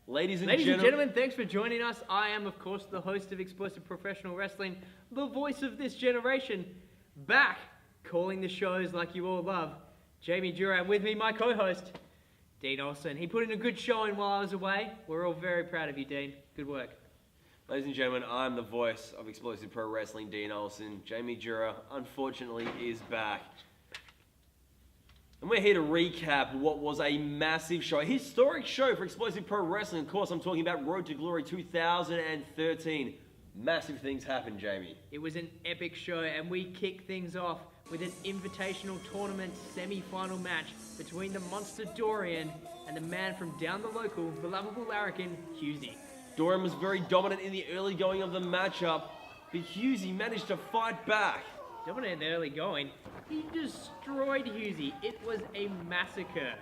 Ladies and gentlemen, thanks for joining us. I am, of course, the host of Explosive Professional Wrestling, the voice of this generation, back calling the shows like you all love. Jamie Duran with me, my co-host, Dean Olsen. He put in a good showing while I was away. We're all very proud of you, Dean. Good work. Ladies and gentlemen, I'm the voice of Explosive Pro Wrestling, Dean Olsen. Jamie Dura, unfortunately, is back. And we're here to recap what was a massive show, a historic show for Explosive Pro Wrestling. Of course, I'm talking about Road to Glory 2013. Massive things happened, Jamie. It was an epic show, and we kicked things off with an Invitational Tournament Semi Final match between the Monster Dorian and the man from down the local, the lovable larrikin, Husey. Dorian was very dominant in the early going of the matchup, but Husey managed to fight back. Dominant in the early going, he destroyed Husey. It was a massacre.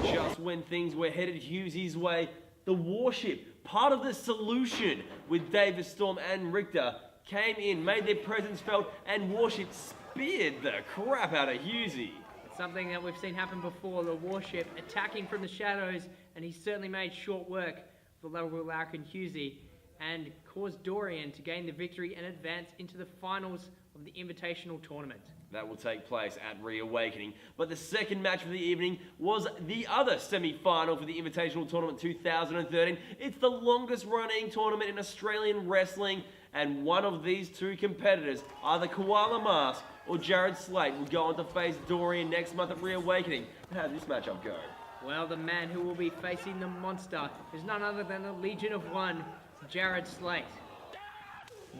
Just when things were headed Husey's way, the Warship, part of the solution with David Storm and Richter, came in, made their presence felt, and Warship speared the crap out of Husey. It's something that we've seen happen before, the Warship attacking from the shadows, and he certainly made short work of the lovable larrikin Husey, and caused Dorian to gain the victory and advance into the finals of the Invitational Tournament. That will take place at Reawakening. But the second match of the evening was the other semi-final for the Invitational Tournament 2013. It's the longest running tournament in Australian wrestling, and one of these two competitors, either Koala Mask or Jared Slate, will go on to face Dorian next month at Reawakening. How did this matchup go? Well, the man who will be facing the monster is none other than the Legion of One, Jared Slate.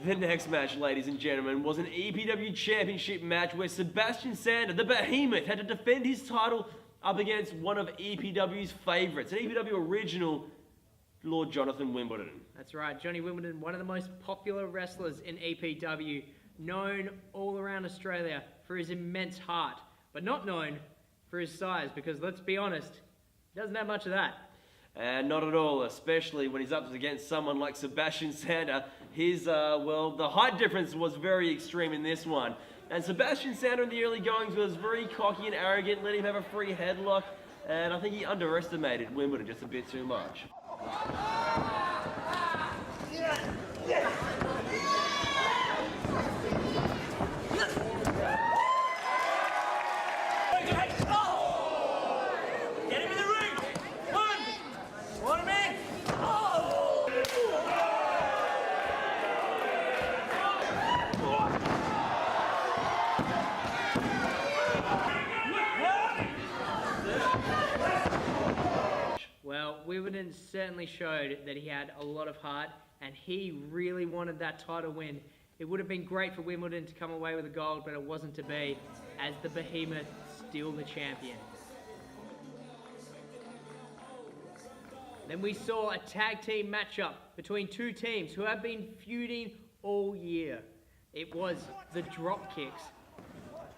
The next match, ladies and gentlemen, was an EPW Championship match where Sebastian Sander, the Behemoth, had to defend his title up against one of EPW's favourites, an EPW original, Lord Jonathan Wimbledon. That's right, Johnny Wimbledon, one of the most popular wrestlers in EPW, known all around Australia for his immense heart, but not known for his size, because let's be honest, he doesn't have much of that. And not at all, especially when he's up against someone like Sebastian Sander. His, the height difference was very extreme in this one. And Sebastian Sander in the early goings was very cocky and arrogant, let him have a free headlock, and I think he underestimated Wimbledon just a bit too much. Wimbledon certainly showed that he had a lot of heart, and he really wanted that title win. It would have been great for Wimbledon to come away with the gold, but it wasn't to be, as the Behemoth still the champion. Then we saw a tag team matchup between two teams who have been feuding all year. It was the Dropkicks.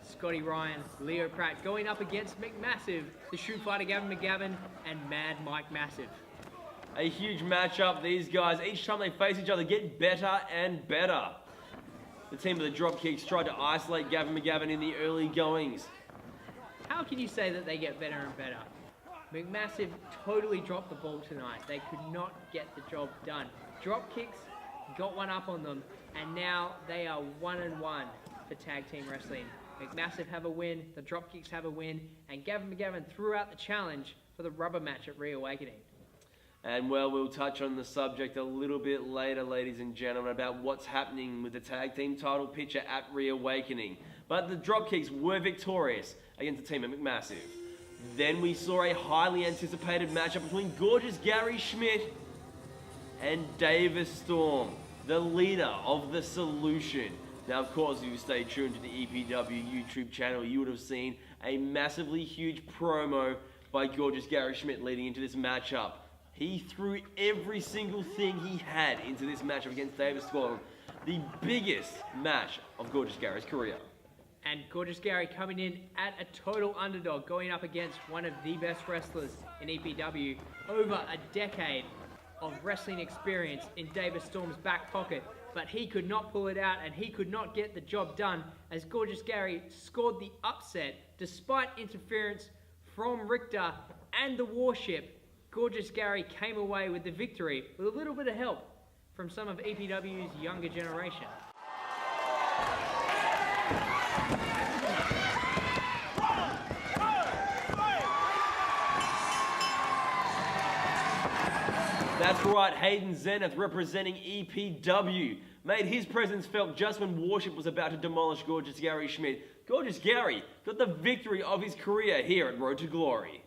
Scotty Ryan, Leo Pratt going up against McMassive, the Shoot Fighter Gavin McGavin, and Mad Mike Massive. A huge matchup. These guys, each time they face each other, get better and better. The team of the Dropkicks tried to isolate Gavin McGavin in the early goings. How can you say that they get better and better? McMassive totally dropped the ball tonight. They could not get the job done. Dropkicks got one up on them, and now they are 1-1 for tag team wrestling. McMassive have a win, the Dropkicks have a win, and Gavin McGavin threw out the challenge for the rubber match at Reawakening. And well, we'll touch on the subject a little bit later, ladies and gentlemen, about what's happening with the tag team title picture at Reawakening. But the Dropkicks were victorious against the team of McMassive. Then we saw a highly anticipated matchup between Gorgeous Gary Schmidt and Davis Storm, the leader of the Solution. Now, of course, if you stay tuned to the EPW YouTube channel, you would have seen a massively huge promo by Gorgeous Gary Schmidt leading into this matchup. He threw every single thing he had into this matchup against Davis Storm, the biggest match of Gorgeous Gary's career. And Gorgeous Gary coming in at a total underdog, going up against one of the best wrestlers in EPW, over a decade of wrestling experience in Davis Storm's back pocket, but he could not pull it out and he could not get the job done as Gorgeous Gary scored the upset despite interference from Richter and the Warship, Gorgeous Gary came away with the victory with a little bit of help from some of EPW's younger generation. That's right, Hayden Zenith, representing EPW, made his presence felt just when Warship was about to demolish Gorgeous Gary Schmidt. Gorgeous Gary got the victory of his career here at Road to Glory.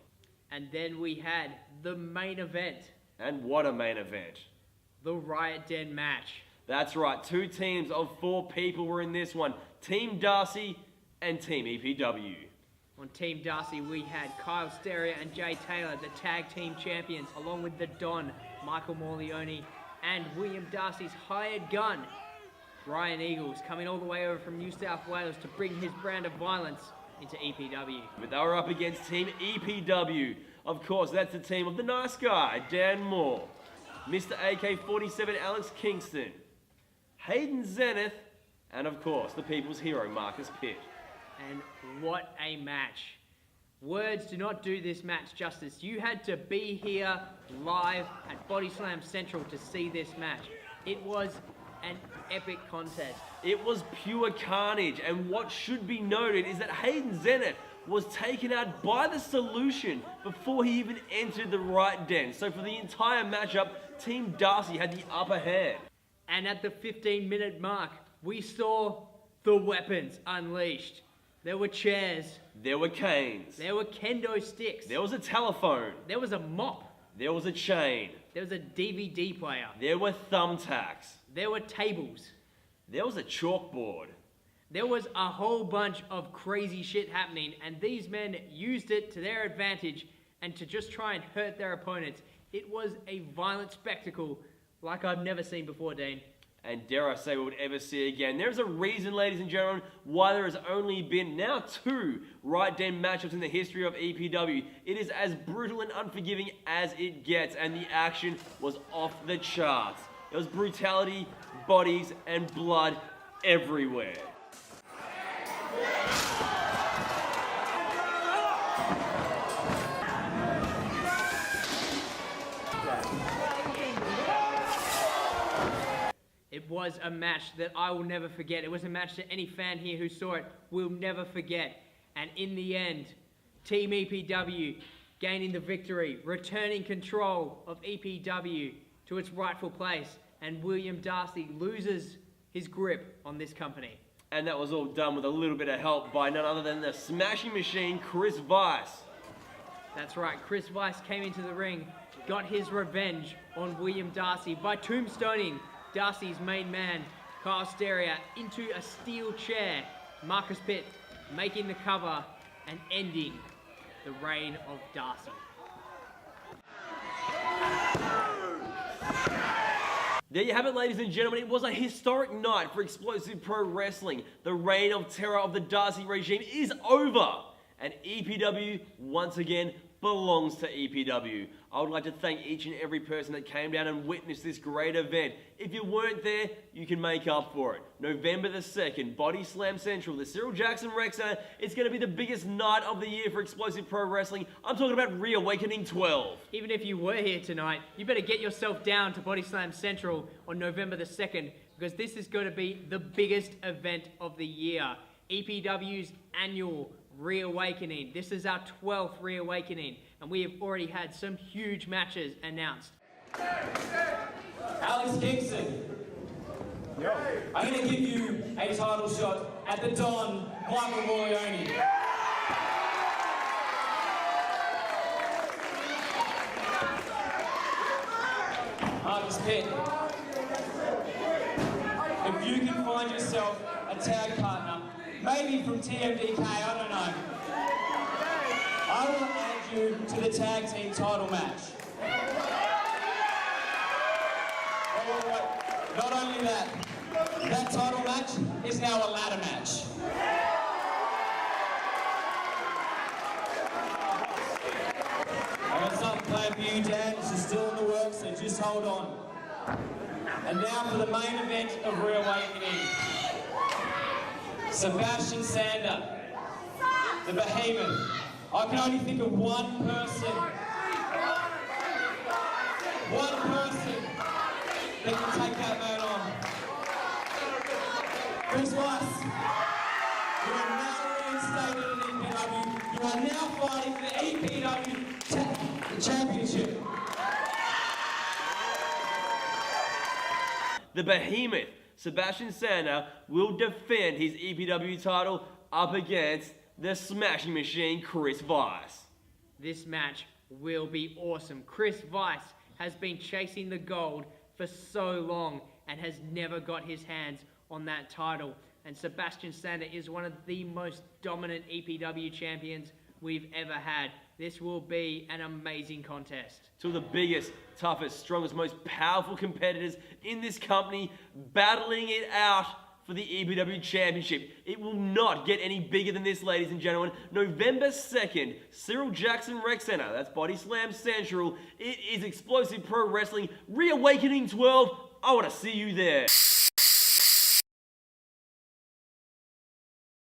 And then we had the main event. And what a main event. The Riot Den match. That's right, 2 teams of 4 people were in this one. Team Darcy and Team EPW. On Team Darcy, we had Kyle Steria and Jay Taylor, the tag team champions, along with the Don, Michael Morleone, and William Darcy's hired gun, Brian Eagles, coming all the way over from New South Wales to bring his brand of violence into EPW. But they were up against Team EPW. Of course, that's the team of the nice guy, Dan Moore, Mr. AK-47 Alex Kingston, Hayden Zenith, and of course, the people's hero, Marcus Pitt. And what a match. Words do not do this match justice. You had to be here live at Body Slam Central to see this match. It was an epic contest. It was pure carnage, and what should be noted is that Hayden Zenith was taken out by the Solution before he even entered the Riot Den. So for the entire matchup, Team Darcy had the upper hand. And at the 15-minute mark, we saw the weapons unleashed. There were chairs. There were canes. There were kendo sticks. There was a telephone. There was a mop. There was a chain. There was a DVD player. There were thumbtacks. There were tables. There was a chalkboard. There was a whole bunch of crazy shit happening, and these men used it to their advantage and to just try and hurt their opponents. It was a violent spectacle like I've never seen before, Dean. And dare I say we would ever see again. There's a reason, ladies and gentlemen, why there has only been now 2 Riot Den matchups in the history of EPW. It is as brutal and unforgiving as it gets, and the action was off the charts. There was brutality, bodies, and blood everywhere. It was a match that I will never forget. It was a match that any fan here who saw it will never forget. And in the end, Team EPW gaining the victory, returning control of EPW to its rightful place, and William Darcy loses his grip on this company. And that was all done with a little bit of help by none other than the smashing machine, Chris Weiss. That's right, Chris Weiss came into the ring, got his revenge on William Darcy by tombstoning Darcy's main man, Kyle Steria, into a steel chair. Marcus Pitt making the cover and ending the reign of Darcy. There you have it, ladies and gentlemen. It was a historic night for Explosive Pro Wrestling. The reign of terror of the Darcy regime is over, and EPW, once again, belongs to EPW. I would like to thank each and every person that came down and witnessed this great event. If you weren't there, you can make up for it. November the 2nd, Body Slam Central, the Cyril Jackson Rec Center. It's going to be the biggest night of the year for Explosive Pro Wrestling. I'm talking about Reawakening 12. Even if you were here tonight, you better get yourself down to Body Slam Central on November the 2nd, because this is going to be the biggest event of the year. EPW's annual Reawakening. This is our 12th Reawakening, and we have already had some huge matches announced. Alex Kingston, I'm going to give you a title shot at the Don, Michael Morleone. Marcus Pitt, if you can find yourself a tag partner, maybe from TMDK, I don't know, I will add you to the tag team title match. Not only that, that title match is now a ladder match. I got something planned for you, Dan. This is still in the works, so just hold on. And now for the main event of Reawakening. Sebastian Sander, the Behemoth, I can only think of one person. One person that can take that man on. Chris Weiss, you are now reinstated in EPW. You are now fighting for the EPW Championship. The behemoth, Sebastian Sander, will defend his EPW title up against the smashing machine, Chris Weiss. This match will be awesome. Chris Weiss has been chasing the gold for so long and has never got his hands on that title. And Sebastian Sander is one of the most dominant EPW champions we've ever had. This will be an amazing contest. Two of the biggest, toughest, strongest, most powerful competitors in this company battling it out for the EPW Championship. It will not get any bigger than this, ladies and gentlemen. November 2nd, Cyril Jackson Rec Center. That's Body Slam Central. It is Explosive Pro Wrestling Reawakening 12. I want to see you there.